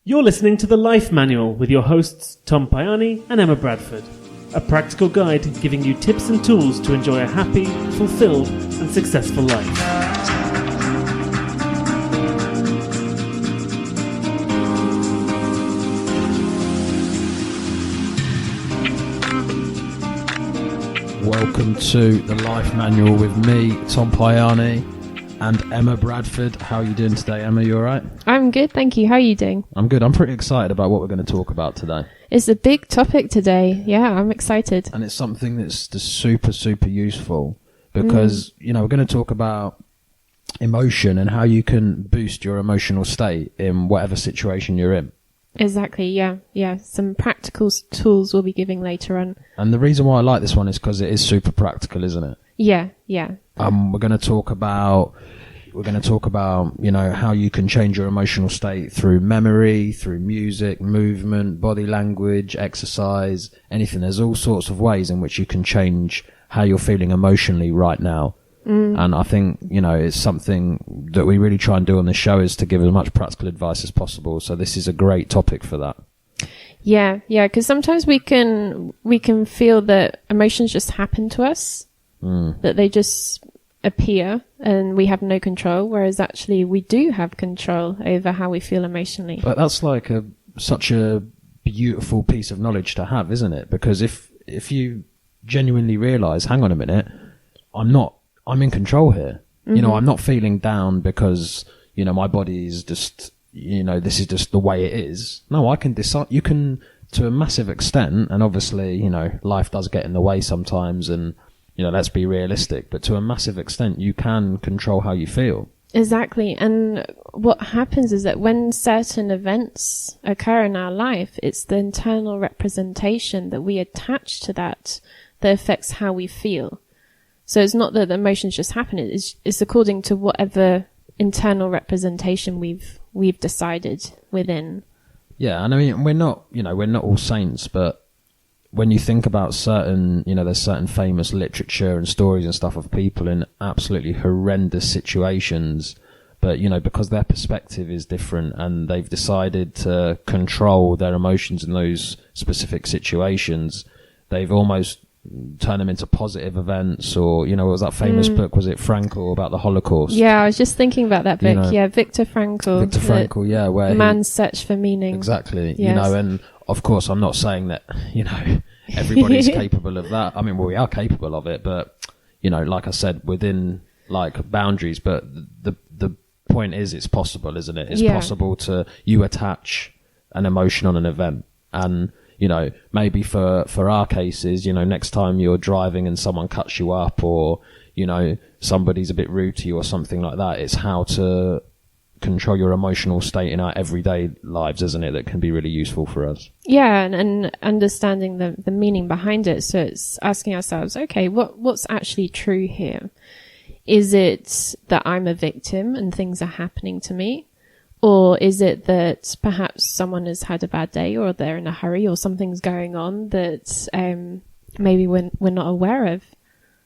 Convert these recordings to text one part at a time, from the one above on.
You're listening to The Life Manual with your hosts Tom Payani and Emma Bradford, a practical guide giving you tips and tools to enjoy a happy, fulfilled and successful life. Welcome to The Life Manual with me, Tom Payani, and Emma Bradford. How are you doing today, Emma? You alright? I'm good, thank you. How are you doing? I'm good. I'm pretty excited about what we're going to talk about today. It's a big topic today. Yeah, I'm excited. And it's something that's just super, super useful because, we're going to talk about emotion and how you can boost your emotional state in whatever situation you're in. Exactly, yeah. Some practical tools we'll be giving later on. And the reason why I like this one is because it is super practical, isn't it? Yeah. We're going to talk about, how you can change your emotional state through memory, through music, movement, body language, exercise, anything. There's all sorts of ways in which you can change how you're feeling emotionally right now. And I think, it's something that we really try and do on the show is to give as much practical advice as possible. So this is a great topic for that. Yeah, because sometimes we can feel that emotions just happen to us, that they just appear and we have no control, whereas actually we do have control over how we feel emotionally. But that's like such a beautiful piece of knowledge to have, isn't it? Because if you genuinely realize, hang on a minute, I'm in control here. I'm not feeling down because, my body is just, this is just the way it is. No, I can decide. You can, to a massive extent, and obviously, life does get in the way sometimes and, let's be realistic, but to a massive extent, you can control how you feel. Exactly. And what happens is that when certain events occur in our life, it's the internal representation that we attach to that affects how we feel. So it's not that the emotions just happen. It's according to whatever internal representation we've decided within. Yeah, and I mean we're not all saints, but when you think about certain, there's certain famous literature and stories and stuff of people in absolutely horrendous situations, but because their perspective is different and they've decided to control their emotions in those specific situations, they've almost turn them into positive events, or what was that famous book, was it Frankl, about the Holocaust? Yeah, I was just thinking about that book. Viktor Frankl, where man's search for meaning. Exactly. Yes. And of course I'm not saying that everybody's capable of that. I mean, we are capable of it, but like I said, within boundaries. But the point is, it's possible, isn't it? It's possible to you attach an emotion on an event, and maybe for our cases, next time you're driving and someone cuts you up, or, somebody's a bit rude to you or something like that, it's how to control your emotional state in our everyday lives, isn't it? That can be really useful for us. Yeah, and understanding the meaning behind it. So it's asking ourselves, okay, what's actually true here? Is it that I'm a victim and things are happening to me? Or is it that perhaps someone has had a bad day, or they're in a hurry, or something's going on that maybe we're not aware of?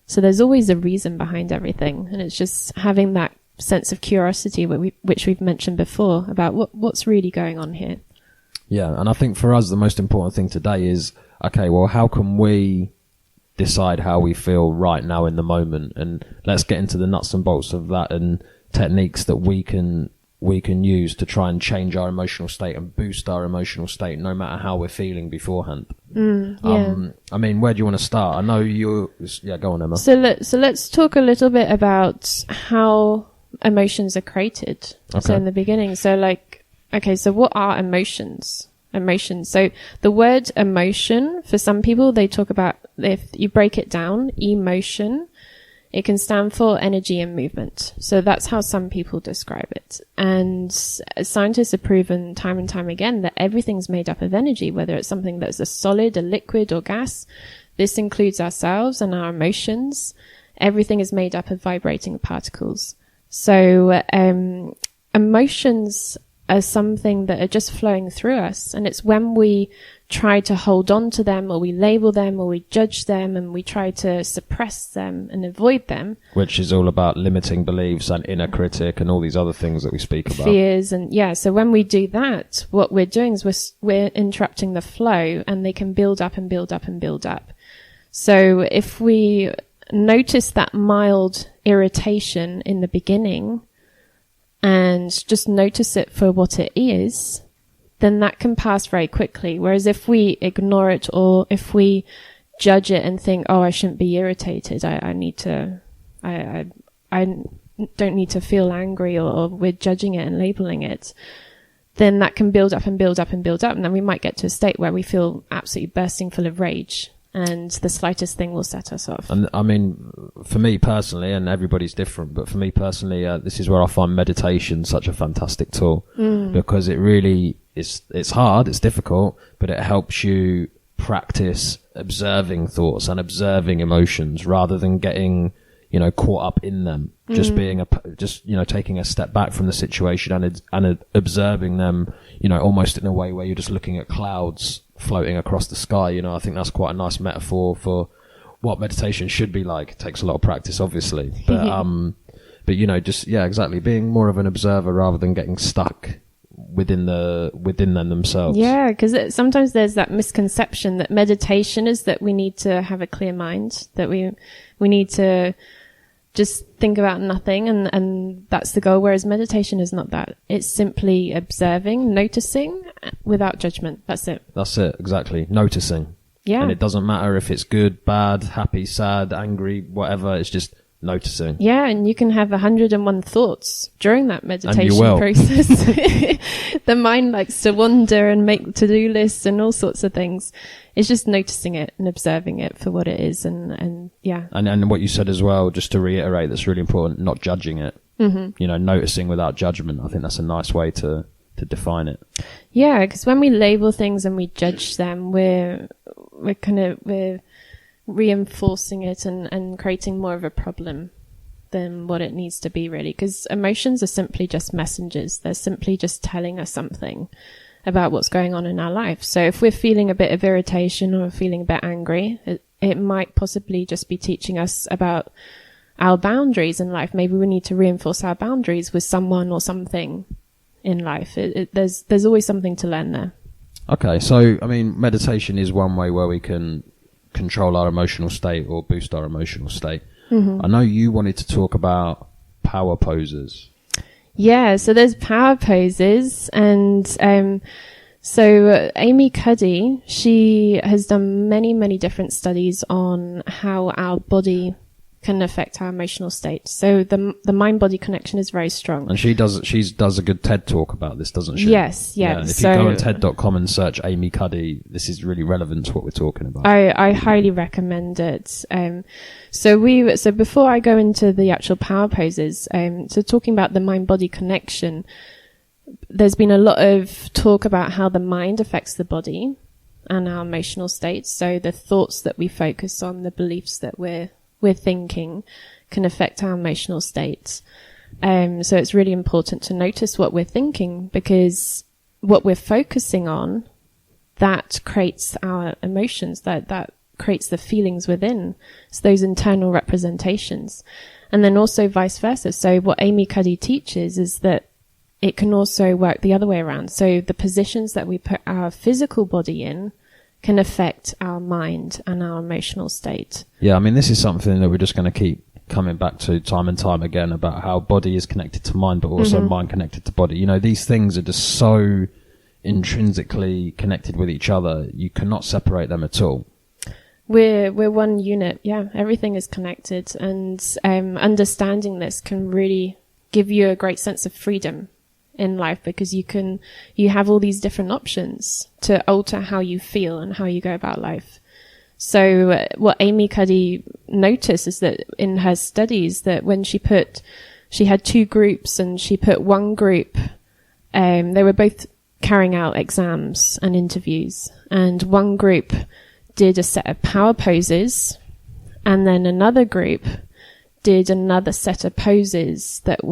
So there's always a reason behind everything. And it's just having that sense of curiosity, which we've mentioned before, about what's really going on here. Yeah, and I think for us the most important thing today is, okay, well, how can we decide how we feel right now in the moment? And let's get into the nuts and bolts of that and techniques that we can use to try and change our emotional state and boost our emotional state no matter how we're feeling beforehand. I mean, where do you want to start? I know go on, Emma. So let's talk a little bit about how emotions are created. Okay. So in the beginning, so what are emotions? So the word emotion, for some people, they talk about, if you break it down, emotion, it can stand for energy and movement. So that's how some people describe it. And scientists have proven time and time again that everything's made up of energy, whether it's something that's a solid, a liquid, or gas. This includes ourselves and our emotions. Everything is made up of vibrating particles. So emotions as something that are just flowing through us. And it's when we try to hold on to them, or we label them, or we judge them, and we try to suppress them and avoid them. Which is all about limiting beliefs and inner critic and all these other things that we speak about. Fears. And so when we do that, what we're doing is we're interrupting the flow, and they can build up and build up and build up. So if we notice that mild irritation in the beginning and just notice it for what it is, then that can pass very quickly. Whereas if we ignore it, or if we judge it and think, oh, I shouldn't be irritated, I don't need to feel angry, or we're judging it and labeling it, then that can build up and build up and build up. And then we might get to a state where we feel absolutely bursting full of rage, and the slightest thing will set us off. And I mean, for me personally, and everybody's different, but for me personally, this is where I find meditation such a fantastic tool, because it really is, it's hard, it's difficult, but it helps you practice observing thoughts and observing emotions rather than getting, caught up in them. Just being taking a step back from the situation and observing them, almost in a way where you're just looking at clouds floating across the sky. I think that's quite a nice metaphor for what meditation should be like. It takes a lot of practice, obviously, but exactly, being more of an observer rather than getting stuck within them themselves. Yeah, because sometimes there's that misconception that meditation is that we need to have a clear mind, that we need to just think about nothing, and that's the goal, whereas meditation is not that. It's simply observing, noticing without judgment. That's it, exactly. Noticing. Yeah. And it doesn't matter if it's good, bad, happy, sad, angry, whatever, it's just noticing. Yeah, and you can have 101 thoughts during that meditation process. The mind likes to wander and make to-do lists and all sorts of things. It's just noticing it and observing it for what it is, and yeah. And what you said as well, just to reiterate, that's really important, not judging it. Noticing without judgment. I think that's a nice way to define it. Yeah, because when we label things and we judge them, we're reinforcing it and creating more of a problem than what it needs to be, really. Because emotions are simply just messengers. They're simply just telling us something about what's going on in our life. So if we're feeling a bit of irritation or feeling a bit angry, it might possibly just be teaching us about our boundaries in life. Maybe we need to reinforce our boundaries with someone or something in life. There's always something to learn there. Okay, so I mean, meditation is one way where we can control our emotional state or boost our emotional state. I know you wanted to talk about power poses. Yeah, so there's power poses, and so Amy Cuddy, she has done many, many different studies on how our body can affect our emotional state. So the mind-body connection is very strong. And she does a good TED talk about this, doesn't she? Yes. Yeah, if you go on TED.com and search Amy Cuddy, this is really relevant to what we're talking about. I highly recommend it. So before I go into the actual power poses, so talking about the mind-body connection, there's been a lot of talk about how the mind affects the body and our emotional states. So the thoughts that we focus on, the beliefs that we're thinking can affect our emotional states. So it's really important to notice what we're thinking, because what we're focusing on, that creates our emotions, that creates the feelings within. It's those internal representations. And then also vice versa. So what Amy Cuddy teaches is that it can also work the other way around. So the positions that we put our physical body in can affect our mind and our emotional state. Yeah, I mean, this is something that we're just going to keep coming back to time and time again, about how body is connected to mind, but also mind connected to body. These things are just so intrinsically connected with each other. You cannot separate them at all. We're one unit. Yeah, everything is connected, and understanding this can really give you a great sense of freedom in life, because you have all these different options to alter how you feel and how you go about life. So what Amy Cuddy noticed is that in her studies, that when she had two groups, and she put one group, they were both carrying out exams and interviews, and one group did a set of power poses, and then another group did another set of poses that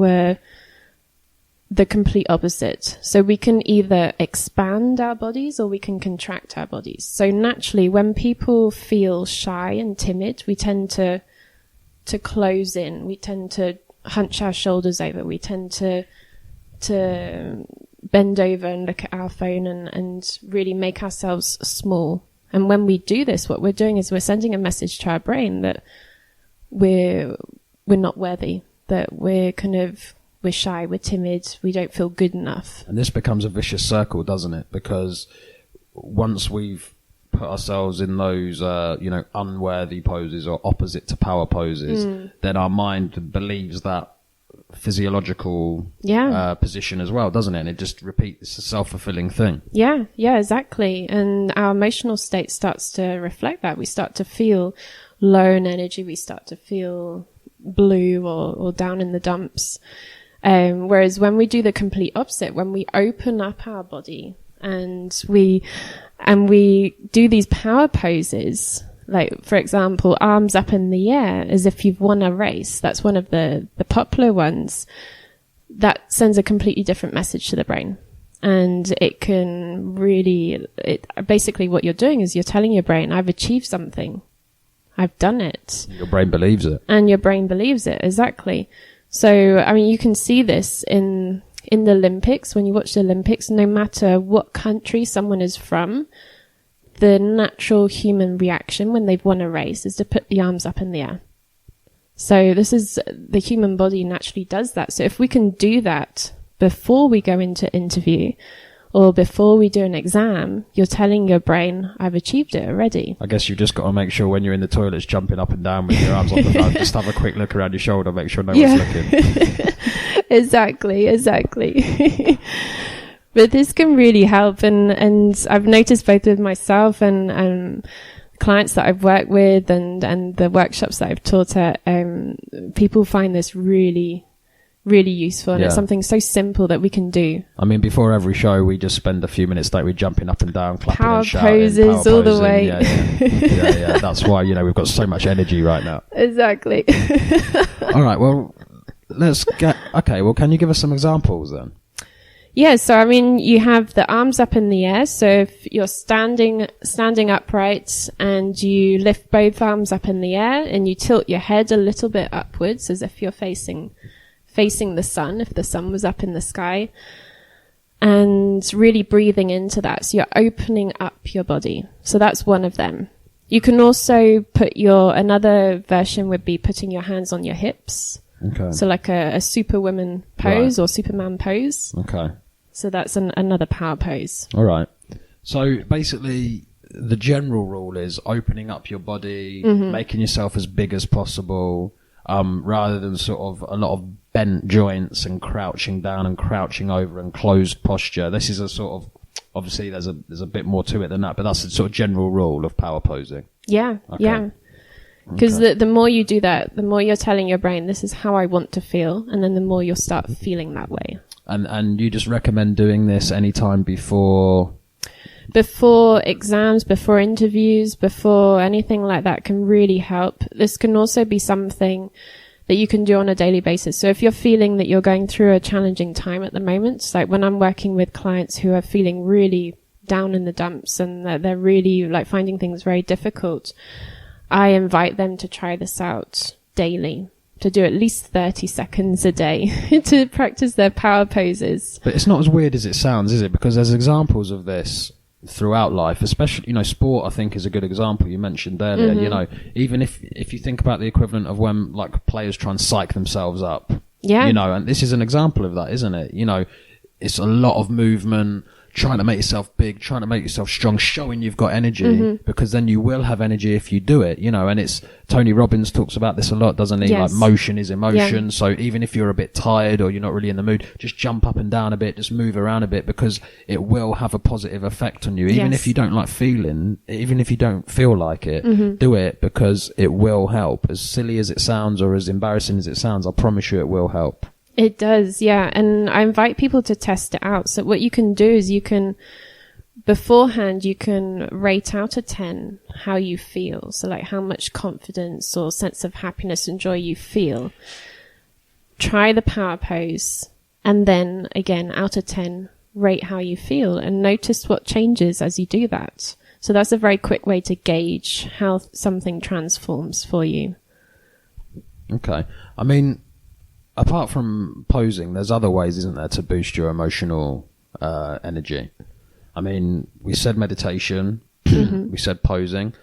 the complete opposite. So we can either expand our bodies or we can contract our bodies. So naturally, when people feel shy and timid, we tend to close in. We tend to hunch our shoulders over. We tend to bend over and look at our phone and really make ourselves small. And when we do this, what we're doing is we're sending a message to our brain that we're not worthy, that we're shy, we're timid, we don't feel good enough. And this becomes a vicious circle, doesn't it? Because once we've put ourselves in those, unworthy poses or opposite to power poses, then our mind believes that physiological position as well, doesn't it? And it just repeats. It's a self-fulfilling thing. Yeah, exactly. And our emotional state starts to reflect that. We start to feel low in energy. We start to feel blue or down in the dumps. Whereas when we do the complete opposite, when we open up our body and we do these power poses, like, for example, arms up in the air as if you've won a race. That's one of the popular ones. That sends a completely different message to the brain. And it can really, basically what you're doing is you're telling your brain, I've achieved something. I've done it. Your brain believes it. And your brain believes it, exactly. So, I mean, you can see this in the Olympics. When you watch the Olympics, no matter what country someone is from, the natural human reaction when they've won a race is to put the arms up in the air. So this is, the human body naturally does that. So if we can do that before we go into interview or before we do an exam, you're telling your brain, I've achieved it already. I guess you've just got to make sure when you're in the toilets jumping up and down with your arms up and down, just have a quick look around your shoulder, make sure no one's looking. Exactly. But this can really help, and I've noticed both with myself and clients that I've worked with and the workshops that I've taught at, people find this really, really useful, and it's something so simple that we can do. I mean, before every show, we just spend a few minutes like we're jumping up and down, clapping power and shouting. Poses power all posing. the way. Yeah. That's why, we've got so much energy right now. Exactly. All right, well, can you give us some examples then? Yeah, so I mean, you have the arms up in the air. So if you're standing upright and you lift both arms up in the air and you tilt your head a little bit upwards as if you're facing the sun, if the sun was up in the sky, and really breathing into that. So you're opening up your body. So that's one of them. You can also put another version would be putting your hands on your hips. Okay. So like a superwoman pose or Superman pose. Okay. So that's another power pose. All right. So basically, the general rule is opening up your body, making yourself as big as possible, rather than sort of a lot of bent joints and crouching down and crouching over and closed posture. This is a sort of, obviously there's a bit more to it than that, but that's the sort of general rule of power posing. Yeah. Okay. Yeah. Because the more you do that, the more you're telling your brain, this is how I want to feel, and then the more you'll start feeling that way. And you just recommend doing this anytime before exams, before interviews, before anything like that can really help. This can also be something that you can do on a daily basis. So if you're feeling that you're going through a challenging time at the moment, like when I'm working with clients who are feeling really down in the dumps and they're really like finding things very difficult, I invite them to try this out daily, to do at least 30 seconds a day to practice their power poses. But it's not as weird as it sounds, is it? Because there's examples of this throughout life, especially, sport, I think, is a good example you mentioned earlier. Even if you think about the equivalent of when like players try and psych themselves up, and this is an example of that, isn't it? It's a lot of movement, trying to make yourself big, trying to make yourself strong, showing you've got energy, because then you will have energy if you do it, and it's, Tony Robbins talks about this a lot, doesn't he? Yes. Like motion is emotion. Yeah. So even if you're a bit tired or you're not really in the mood, just jump up and down a bit, just move around a bit, because it will have a positive effect on you. Even if you don't even if you don't feel like it, do it, because it will help. As silly as it sounds or as embarrassing as it sounds, I promise you it will help. It does, yeah. And I invite people to test it out. So what you can do is beforehand, you can rate out of 10 how you feel. So like how much confidence or sense of happiness and joy you feel. Try the power pose And then again, out of 10, rate how you feel and notice what changes as you do that. So that's a very quick way to gauge how something transforms for you. Okay. I mean, apart from posing, there's other ways, isn't there, to boost your emotional energy? I mean, we said meditation, we said posing.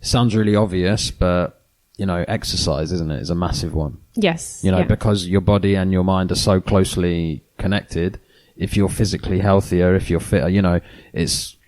It sounds really obvious, but, you know, exercise, isn't it, is a massive one. Yes. You know, because your body and your mind are so closely connected. If you're physically healthier, if you're fitter, you know,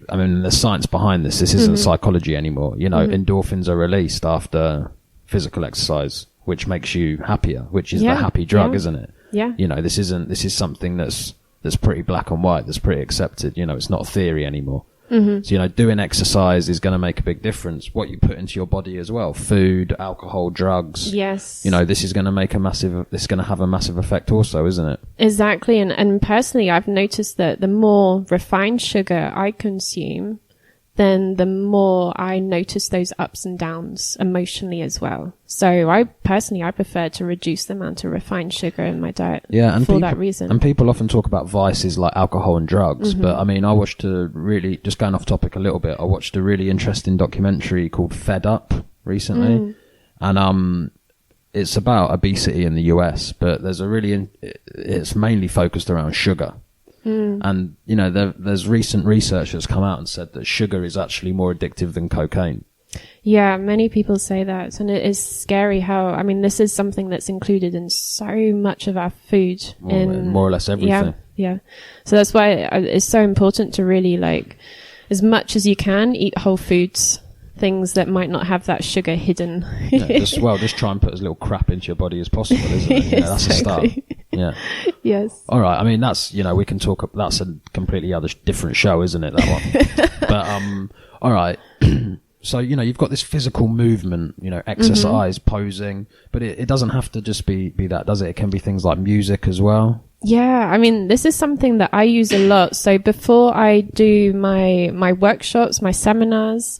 I mean, there's science behind this. This isn't psychology anymore. You know, endorphins are released after physical exercise, which makes you happier, which is the happy drug, isn't it? Yeah. You know, this is something that's pretty black and white, that's pretty accepted. You know, it's not a theory anymore. So, you know, doing exercise is going to make a big difference. What you put into your body as well, food, alcohol, drugs. Yes. You know, this is going to have a massive effect also, isn't it? Exactly. And personally, I've noticed that the more refined sugar I consume, then the more I notice those ups and downs emotionally as well. So I prefer to reduce the amount of refined sugar in my diet that reason. And people often talk about vices like alcohol and drugs, but I mean, I watched just going off topic a little bit, I watched a really interesting documentary called Fed Up recently. And it's about obesity in the US, but it's mainly focused around sugar. And, you know, there's recent research that's come out and said that sugar is actually more addictive than cocaine. Yeah, many people say that. And it is scary how, I mean, this is something that's included in so much of our food. More or less everything. Yeah. So that's why it's so important to really, like, as much as you can, eat whole foods, things that might not have that sugar hidden. Just try and put as little crap into your body as possible, isn't it? You know, that's a start. Yeah. Yes. All right. I mean, that's, you know, we can talk, that's a completely different show, isn't it? That one. But, all right. So, you know, you've got this physical movement, you know, exercise, posing, but it doesn't have to just be that, does it? It can be things like music as well. Yeah, I mean, this is something that I use a lot. So before I do my workshops, my seminars,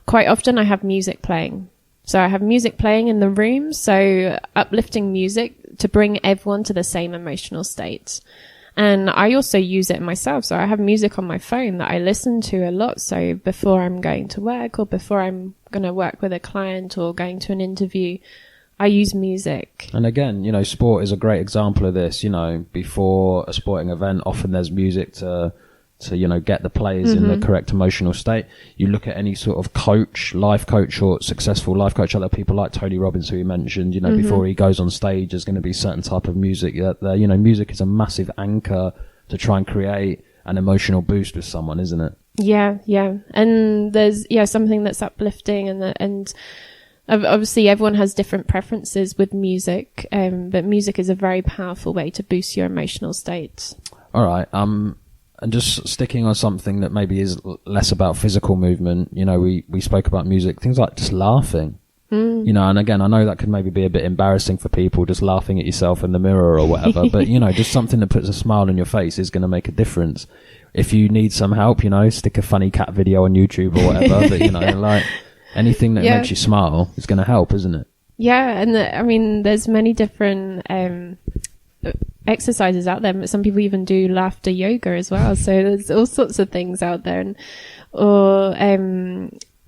quite often I have music playing. So I have music playing in the room, so uplifting music to bring everyone to the same emotional state. And I also use it myself. So I have music on my phone that I listen to a lot. So before I'm going to work or before I'm going to work with a client or going to an interview, I use music. And again, you know, sport is a great example of this. You know, before a sporting event, often there's music to you know, get the players in the correct emotional state. You look at any sort of coach, life coach or successful life coach, other people like Tony Robbins, who he mentioned, you know, before he goes on stage, there's going to be certain type of music that, you know, music is a massive anchor to try and create an emotional boost with someone, isn't it? Yeah. And there's, something that's uplifting and obviously everyone has different preferences with music, but music is a very powerful way to boost your emotional state. All right. And just sticking on something that maybe is less about physical movement, you know, we spoke about music, things like just laughing, you know, and again, I know that could maybe be a bit embarrassing for people, just laughing at yourself in the mirror or whatever, but, you know, just something that puts a smile on your face is going to make a difference. If you need some help, you know, stick a funny cat video on YouTube or whatever, but, you know, like anything that makes you smile is going to help, isn't it? Yeah, and I mean, there's many different exercises out there, but some people even do laughter yoga as well. So there's all sorts of things out there, or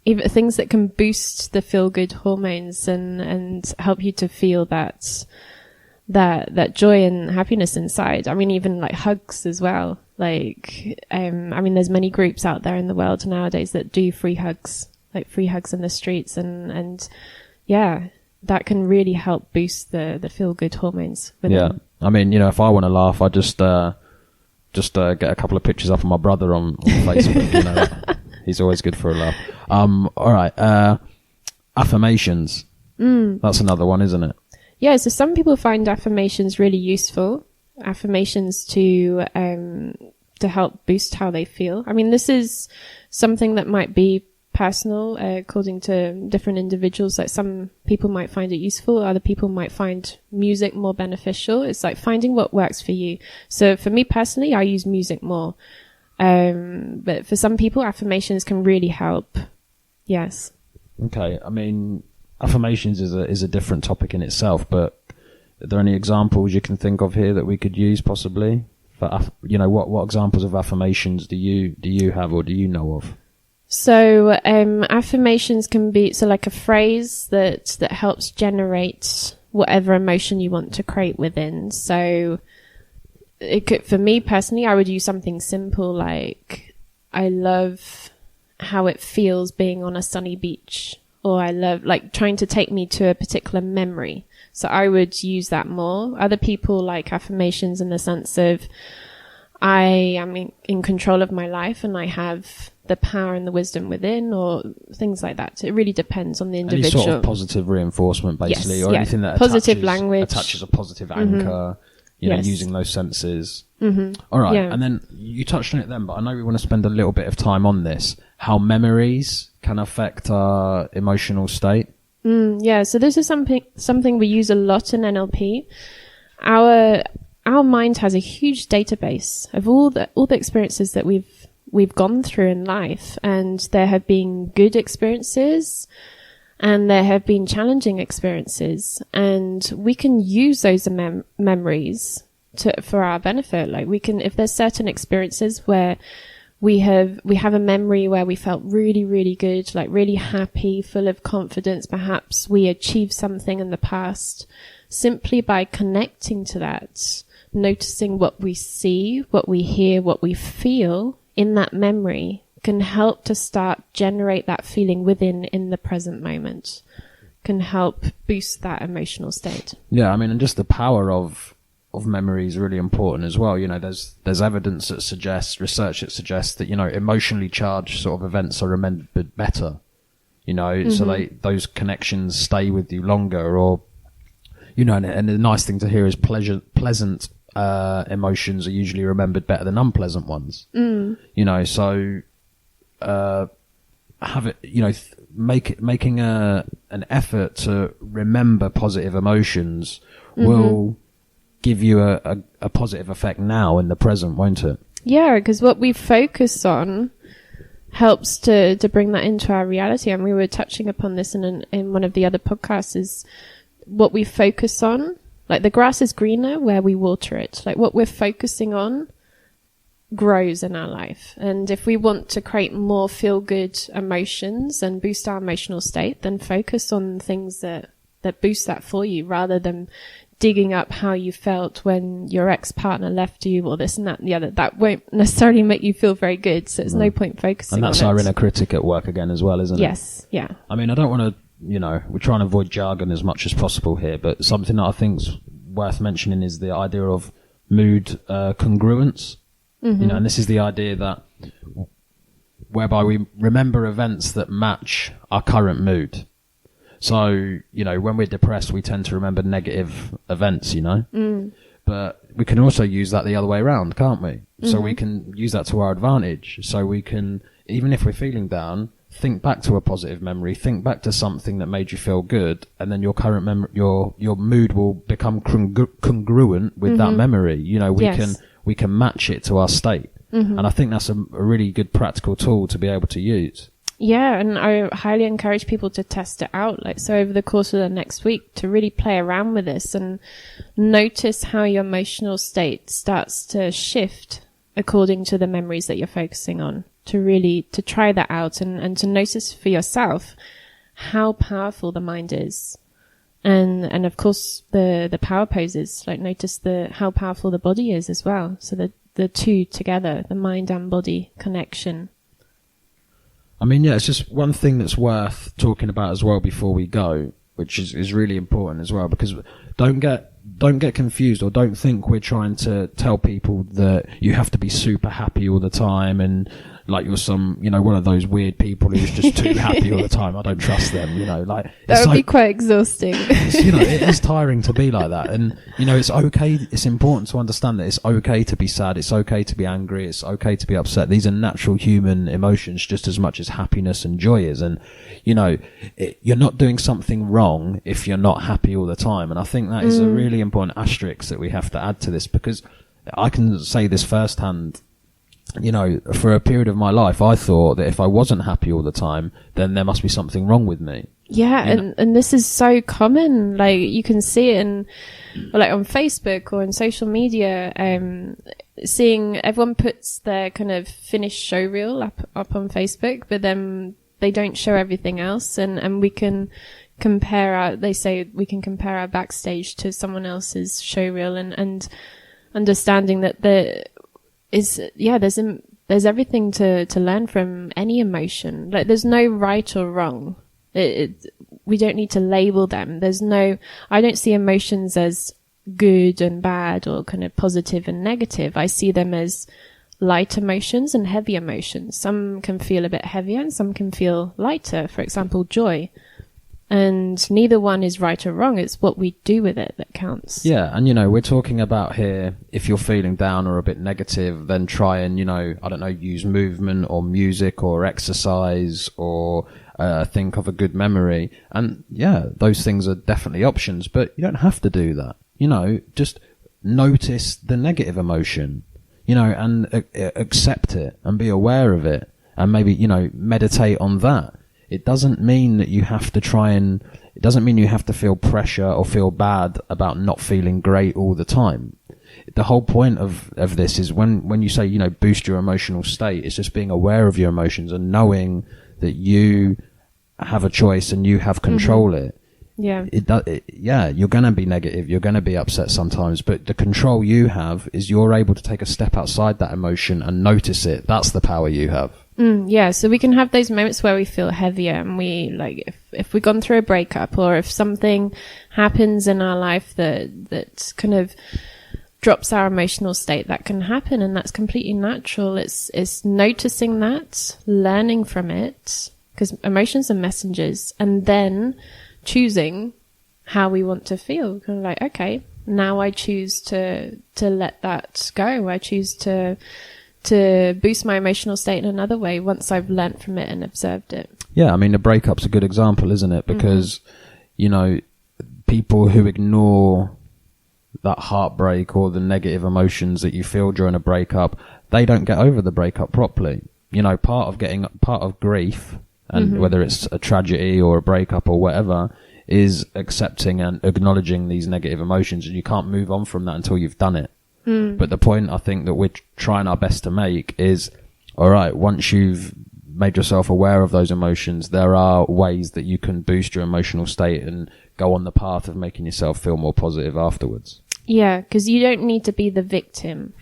even things that can boost the feel good hormones and help you to feel that joy and happiness inside. I mean, even like hugs as well. Like, I mean, there's many groups out there in the world nowadays that do free hugs in the streets, and that can really help boost the feel good hormones within. Yeah. I mean, you know, if I want to laugh, I just get a couple of pictures up of my brother on Facebook. You know, he's always good for a laugh. All right. Affirmations. That's another one, isn't it? Yeah. So some people find affirmations really useful. Affirmations to help boost how they feel. I mean, this is something that might be personal, according to different individuals. Like some people might find it useful, other people might find music more beneficial. It's like finding what works for you. So for me personally, I use music more. But for some people, affirmations can really help. Yes. Okay. I mean, affirmations is a different topic in itself, but Are there any examples you can think of here that we could use possibly? For what examples of affirmations do you have or do you know of? So affirmations can be like a phrase that helps generate whatever emotion you want to create within. So it could, for me personally, I would use something simple like, I love how it feels being on a sunny beach, or I love, like, trying to take me to a particular memory. So I would use that more. Other people like affirmations in the sense of, I am in control of my life and I have the power and the wisdom within, or things like that. So it really depends on the individual. Any sort of positive reinforcement, basically, yes, or anything that positive language attaches a positive anchor. You know, using those senses. All right. Yeah. And then you touched on it then, but I know we want to spend a little bit of time on this, how memories can affect our emotional state. Yeah. So this is something we use a lot in NLP. Our mind has a huge database of all the experiences that we've gone through in life, and there have been good experiences and there have been challenging experiences, and we can use those memories for our benefit. Like, we can, if there's certain experiences where we have a memory where we felt really, really good, like really happy, full of confidence, perhaps we achieved something in the past, simply by connecting to that, noticing what we see, what we hear, what we feel in that memory, can help to start generate that feeling within in the present moment, can help boost that emotional state. Yeah, I mean, and just the power of memory is really important as well. You know, there's evidence that suggests, research that suggests that, you know, emotionally charged sort of events are remembered better, you know, so those connections stay with you longer, or, you know, and the nice thing to hear is pleasant emotions are usually remembered better than unpleasant ones. You know, so have it, you know, making an effort to remember positive emotions will give you a positive effect now in the present, won't it? Yeah, because what we focus on helps to bring that into our reality. And we were touching upon this in one of the other podcasts, is what we focus on. Like, the grass is greener where we water it. Like, what we're focusing on grows in our life. And if we want to create more feel-good emotions and boost our emotional state, then focus on things that boost that for you, rather than digging up how you felt when your ex-partner left you, or this and that and the other. That won't necessarily make you feel very good, so there's no point focusing on it. And that's our inner critic at work again as well, isn't it? Yes, yeah. I mean, I don't want to, you know, we're trying to avoid jargon as much as possible here, but something that I think's worth mentioning is the idea of mood congruence. You know, and this is the idea that whereby we remember events that match our current mood. So, you know, when we're depressed, we tend to remember negative events, you know, but we can also use that the other way around, can't we? So we can use that to our advantage. So we can, even if we're feeling down, think back to a positive memory, think back to something that made you feel good, and then your current your mood will become congruent with that memory. You know, we can match it to our state. And I think that's a really good practical tool to be able to use. Yeah, and I highly encourage people to test it out. Like, so over the course of the next week, to really play around with this and notice how your emotional state starts to shift according to the memories that you're focusing on. To try that out and to notice for yourself how powerful the mind is. And of course the power poses, like, notice how powerful the body is as well. So the two together, the mind and body connection. I mean, yeah, it's just one thing that's worth talking about as well before we go, which is really important as well, because don't get confused, or don't think we're trying to tell people that you have to be super happy all the time and like you're some, you know, one of those weird people who's just too happy all the time. I don't trust them, you know, like that would be quite exhausting. You know, it is tiring to be like that. And, you know, it's okay. It's important to understand that it's okay to be sad. It's okay to be angry. It's okay to be upset. These are natural human emotions just as much as happiness and joy is. And, you know, you're not doing something wrong if you're not happy all the time. And I think that is a really important asterisk that we have to add to this, because I can say this firsthand. You know, for a period of my life, I thought that if I wasn't happy all the time, then there must be something wrong with me. And this is so common. Like, you can see it like on Facebook or in social media, seeing everyone puts their kind of finished show reel up on Facebook, but then they don't show everything else. And we can they say we can compare our backstage to someone else's show reel, and understanding that there's everything to learn from any emotion. Like, there's no right or wrong. We don't need to label them. I don't see emotions as good and bad or kind of positive and negative. I see them as light emotions and heavy emotions. Some can feel a bit heavier and some can feel lighter. For example, joy. And neither one is right or wrong. It's what we do with it that counts. Yeah, and we're talking about here, if you're feeling down or a bit negative, then try and, use movement or music or exercise or think of a good memory. And yeah, those things are definitely options, but you don't have to do that. Just notice the negative emotion, and accept it and be aware of it, and maybe, meditate on that. It doesn't mean that you have to it doesn't mean you have to feel pressure or feel bad about not feeling great all the time. The whole point of this is when you say, boost your emotional state, it's just being aware of your emotions and knowing that you have a choice and you have control it. Yeah. You're going to be negative. You're going to be upset sometimes, but the control you have is you're able to take a step outside that emotion and notice it. That's the power you have. So we can have those moments where we feel heavier, and we, like, if we've gone through a breakup, or if something happens in our life that kind of drops our emotional state, that can happen, and that's completely natural. It's noticing that, learning from it, because emotions are messengers, and then choosing how we want to feel. Kind of like, okay, now I choose to let that go. I choose to boost my emotional state in another way once I've learnt from it and observed it. Yeah, I mean, the breakup's a good example, isn't it? Because, people who ignore that heartbreak or the negative emotions that you feel during a breakup, they don't get over the breakup properly. Part of grief, and whether it's a tragedy or a breakup or whatever, is accepting and acknowledging these negative emotions, and you can't move on from that until you've done it. But the point I think that we're trying our best to make is, all right, once you've made yourself aware of those emotions, there are ways that you can boost your emotional state and go on the path of making yourself feel more positive afterwards. Yeah, because you don't need to be the victim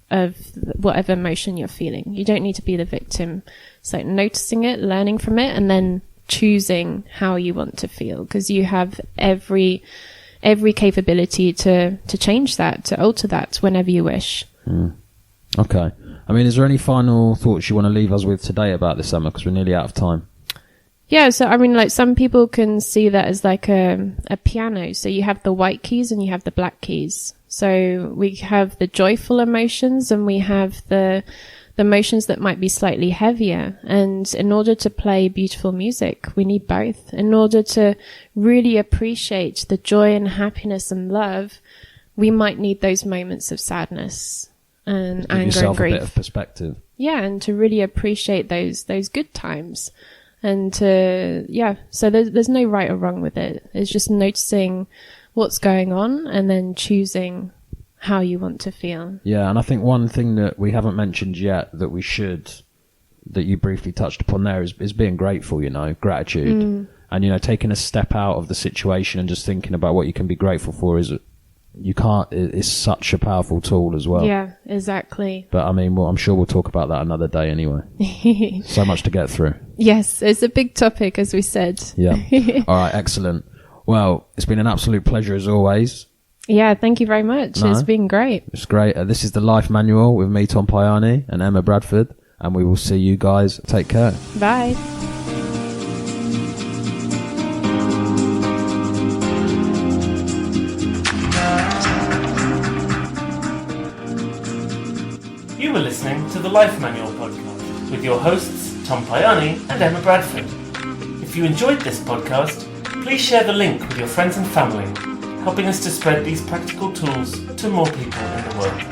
of whatever emotion you're feeling. You don't need to be the victim. It's like noticing it, learning from it, and then choosing how you want to feel, because you have every capability to change that, to alter that whenever you wish. Okay. I mean, is there any final thoughts you want to leave us with today about this, Emma? Because we're nearly out of time. Yeah, so I mean, like, some people can see that as like a piano. So you have the white keys and you have the black keys. So we have the joyful emotions and we have the emotions that might be slightly heavier. And in order to play beautiful music, we need both. In order to really appreciate the joy and happiness and love, we might need those moments of sadness and anger and grief. A bit of perspective. Yeah, and to really appreciate those good times. And so there's no right or wrong with it. It's just noticing what's going on and then choosing how you want to feel. Yeah, and I think one thing that we haven't mentioned yet that you briefly touched upon there is being grateful, gratitude. And, taking a step out of the situation and just thinking about what you can be grateful for is such a powerful tool as well. Yeah, exactly. But I mean, I'm sure we'll talk about that another day anyway. So much to get through. Yes, it's a big topic, as we said. Yeah. All right, excellent. Well, it's been an absolute pleasure as always. Yeah, thank you very much. It's been great. It's great. This is the Life Manual with me, Tom Payani, and Emma Bradford, and we will see you guys. Take care. Bye. You were listening to the Life Manual podcast with your hosts, Tom Payani and Emma Bradford. If you enjoyed this podcast, please share the link with your friends and family, helping us to spread these practical tools to more people in the world.